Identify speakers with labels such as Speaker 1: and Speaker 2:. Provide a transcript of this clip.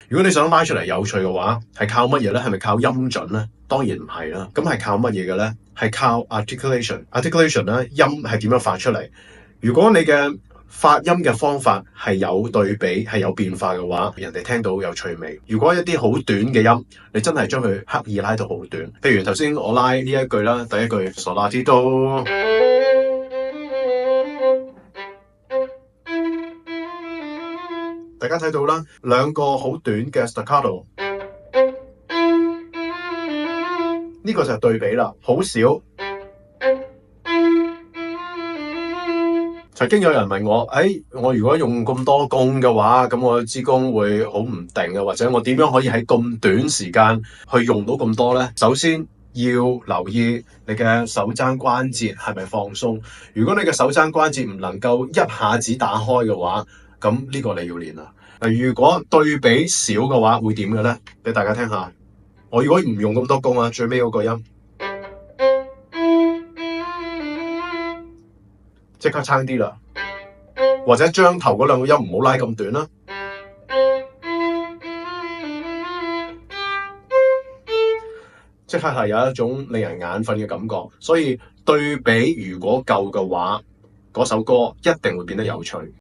Speaker 1: 如果你想拉出嚟有趣嘅話，係靠乜嘢咧？係咪靠音準咧？當然唔係啦。咁係靠乜嘢嘅咧？係靠 articulation。articulation 咧，音係點樣發出嚟？如果你嘅發音嘅方法係有對比，係有變化嘅話，人哋聽到有趣味。如果一啲好短嘅音，你真係將佢刻意拉到好短，譬如頭先我拉呢一句啦，第一句 Solati-Do，大家睇到啦，兩個好短嘅 staccato， 呢個就係對比啦，好少。曾經有人問我，我如果用咁多弓嘅話，咁我支弓會好唔定啊，或者我點樣可以喺咁短時間去用到咁多呢？首先要留意你嘅手踭關節係咪放鬆。如果你嘅手踭關節唔能夠一下子打開嘅話，咁呢個你要練啦。如果對比少嘅話，會點嘅呢？俾大家聽下。我如果唔用咁多弓啊，最尾嗰個音即刻差啲啦，或者將頭嗰兩個音唔好拉咁短啦。即刻係有一種令人眼瞓嘅感覺，所以對比如果夠嘅話，嗰首歌一定會變得有趣。